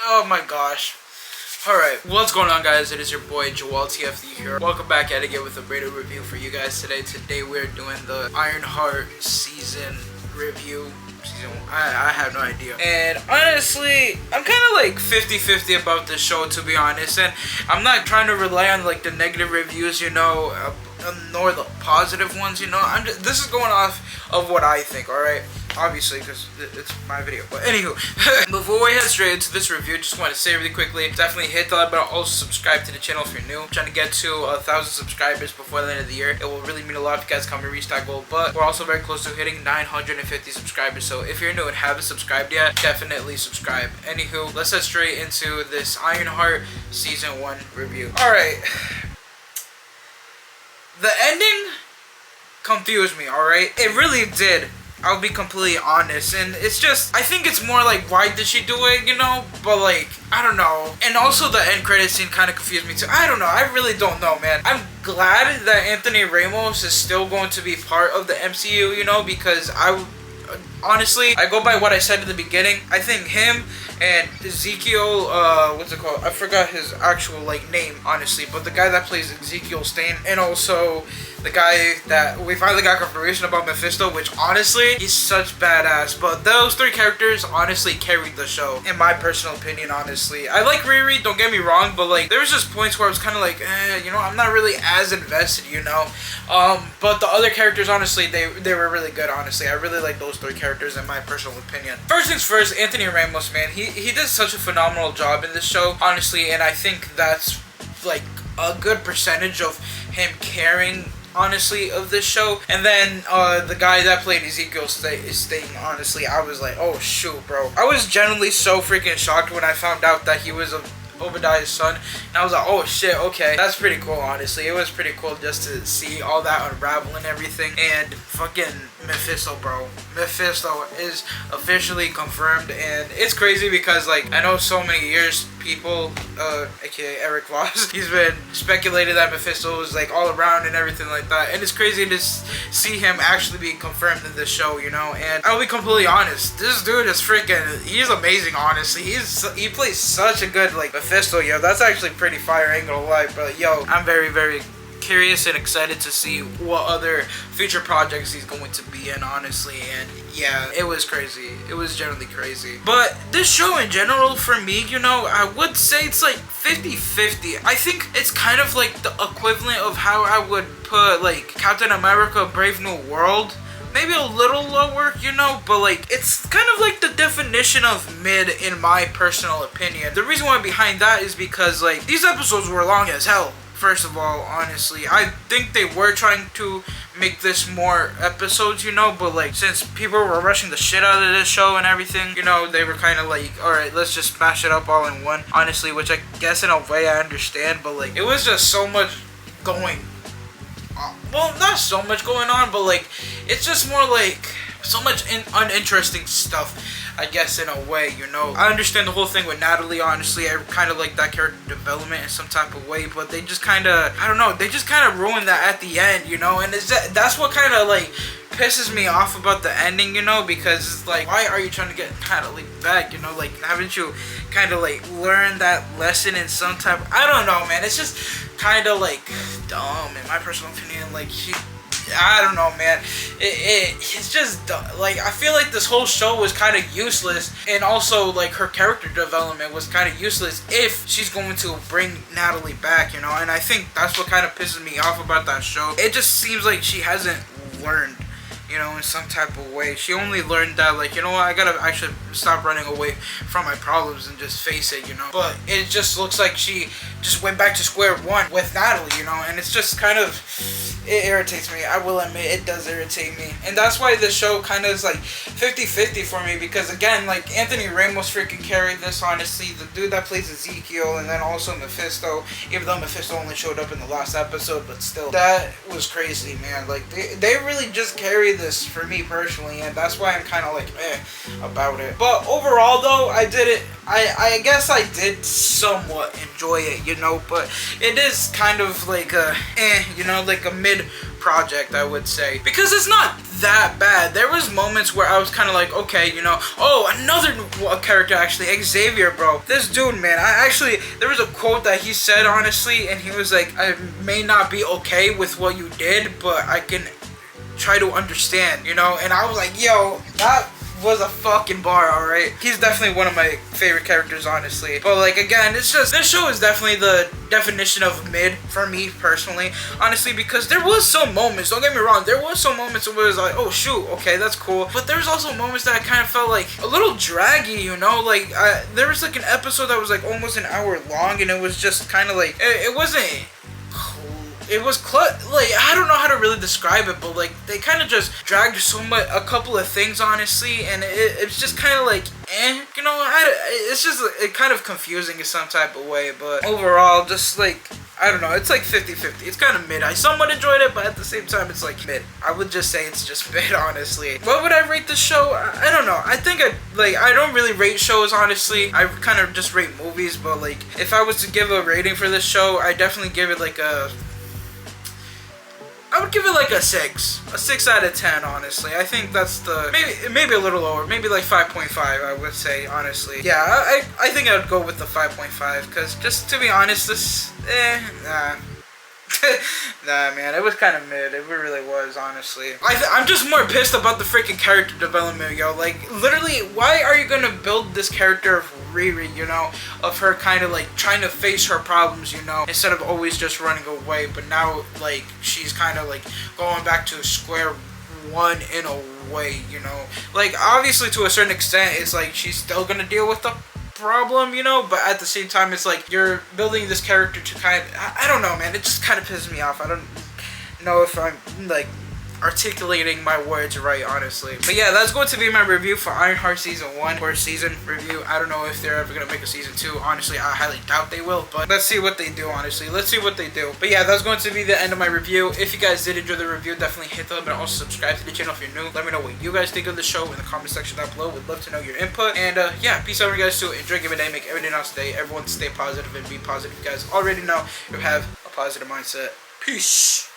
Oh my gosh. Alright, what's going on, guys? It is your boy Joel TFD here. Welcome back at it again with a brand new review for you guys today. Today we're doing the Ironheart season review. I have no idea. And honestly, I'm kind of like 50-50 about this show, to be honest. And I'm not trying to rely on like the negative reviews, you know, nor the positive ones, you know. This is going off of what I think, alright? Obviously, because it's my video. But anywho, before we head straight into this review, just want to say really quickly, definitely hit the like button. Also subscribe to the channel if you're new. I'm trying to get to 1,000 subscribers before the end of the year. It will really mean a lot if you guys come and reach that goal. But we're also very close to hitting 950 subscribers. So if you're new and haven't subscribed yet, definitely subscribe. Anywho, let's head straight into this Ironheart Season 1 review. Alright. The ending confused me, alright? It really did. I'll be completely honest, and it's just, I think it's more like, why did she do it, you know? But like, I don't know. And also the end credit scene kind of confused me too. I don't know, I really don't know, man. I'm glad that Anthony Ramos is still going to be part of the MCU, you know, because honestly, I go by what I said in the beginning. I think him and Ezekiel, what's it called? I forgot his actual like name, honestly, but the guy that plays Ezekiel Stain, and also the guy that we finally got confirmation about, Mephisto, which honestly, he's such badass. But those three characters honestly carried the show, in my personal opinion, honestly. I like Riri, don't get me wrong, but like, there was just points where I was kind of like, you know, I'm not really as invested, you know? But the other characters, honestly, they were really good, honestly. I really like those three characters, in my personal opinion. First things first, Anthony Ramos, man, he did such a phenomenal job in this show, honestly, and I think that's like a good percentage of him carrying, honestly, of this show. And then the guy that played Ezekiel Stain, honestly, I was like, oh shoot, bro. I was genuinely so freaking shocked when I found out that he was Obadiah's son, and I was like, oh shit, okay, that's pretty cool. Honestly, it was pretty cool just to see all that unravel and everything. And fucking Mephisto, bro, Mephisto is officially confirmed, and it's crazy because like, I know so many years people, aka Eric Voss, he's been speculated that Mephisto was like all around and everything like that, and it's crazy to see him actually be confirmed in this show, you know. And I'll be completely honest, this dude is freaking, he's amazing, honestly. He plays such a good like Mephisto, yo. That's actually pretty fire, ain't gonna lie. But yo, I'm very, very curious and excited to see what other future projects he's going to be in, honestly. And yeah, it was crazy. It was generally crazy. But this show in general, for me, you know, I would say it's like 50-50. I think it's kind of like the equivalent of how I would put like Captain America Brave New World. Maybe a little lower, you know, but like, it's kind of like the definition of mid, in my personal opinion. The reason why behind that is because like, these episodes were long as hell. First of all, honestly, I think they were trying to make this more episodes, you know, but like, since people were rushing the shit out of this show and everything, you know, they were kind of like, alright, let's just smash it up all in one, honestly, which I guess in a way I understand, but like, it was just so much going on. Well, not so much going on, but like, it's just more like so much uninteresting stuff, I guess, in a way, you know. I understand the whole thing with Natalie, honestly. I kind of like that character development in some type of way, but they just kind of, I don't know, they just kind of ruined that at the end, you know. And that's what kind of like pisses me off about the ending, you know, because it's like, why are you trying to get Natalie back, you know? Like, haven't you kind of like learned that lesson in some type? I don't know, man. It's just kind of like dumb, in my personal opinion. Like, I don't know, man. It's just like, I feel like this whole show was kind of useless, and also like her character development was kind of useless if she's going to bring Natalie back, you know. And I think that's what kind of pisses me off about that show. It just seems like she hasn't learned, you know, in some type of way. She only learned that, like, you know what, I gotta actually stop running away from my problems and just face it, you know. But it just looks like she just went back to square one with Natalie, you know, and it's just kind of, it irritates me. I will admit, it does irritate me. And that's why the show kind of is like 50-50 for me, because again, like, Anthony Ramos freaking carried this, honestly. The dude that plays Ezekiel, and then also Mephisto, even though Mephisto only showed up in the last episode, but still, that was crazy, man. Like, they really just carried this for me personally, and that's why I'm kind of like about it. But overall though, I did it. I guess I did somewhat enjoy it, you know, but it is kind of like a you know, like a mid project, I would say, because it's not that bad. There was moments where I was kind of like, okay, you know, oh, another character, actually, Xavier, bro. This dude, man, there was a quote that he said, honestly, and he was like, I may not be okay with what you did, but I can try to understand, you know. And I was like, yo, that was a fucking bar, alright? He's definitely one of my favorite characters, honestly. But like, again, it's just, this show is definitely the definition of mid for me personally, honestly, because there was some moments, don't get me wrong, there was some moments where it was like, oh shoot, okay, that's cool, but there's also moments that I kind of felt like a little draggy, you know, like there was like an episode that was like almost an hour long, and it was just kind of like, it wasn't, it was like, I don't know how to really describe it, but like they kind of just dragged so much, a couple of things, honestly, and it's just kind of like, you know, it's just kind of confusing in some type of way. But overall, just like, I don't know, it's like 50-50. It's kind of mid. I somewhat enjoyed it, but at the same time, it's like mid. I would just say it's just mid, honestly. What would I rate this show? I don't know. I think I don't really rate shows, honestly. I kind of just rate movies, but like, if I was to give a rating for this show, I definitely give it like I would give it like a 6 out of 10, honestly. I think that's the, maybe a little lower, maybe like 5.5, I would say, honestly. Yeah, I think I would go with the 5.5, because just to be honest, this, nah. Nah, man, it was kind of mid. It really was, honestly. I'm just more pissed about the freaking character development, yo. Like, literally, why are you gonna build this character of Riri, you know, of her kind of like trying to face her problems, you know, instead of always just running away? But now, like, she's kind of like going back to square one in a way, you know. Like, obviously, to a certain extent, it's like she's still gonna deal with the problem, you know, but at the same time, it's like you're building this character to kind of, I don't know, man, it just kind of pisses me off. I don't know if I'm like articulating my words right, honestly. But yeah, that's going to be my review for Ironheart Season 1, first season review. I don't know if they're ever going to make a Season 2. Honestly, I highly doubt they will, but let's see what they do, honestly. Let's see what they do. But yeah, that's going to be the end of my review. If you guys did enjoy the review, definitely hit the like button and also subscribe to the channel if you're new. Let me know what you guys think of the show in the comment section down below. Would love to know your input. And yeah, peace out, you guys, too. Enjoy, give a day, make everything else today. Everyone stay positive and be positive. You guys already know you have a positive mindset. Peace.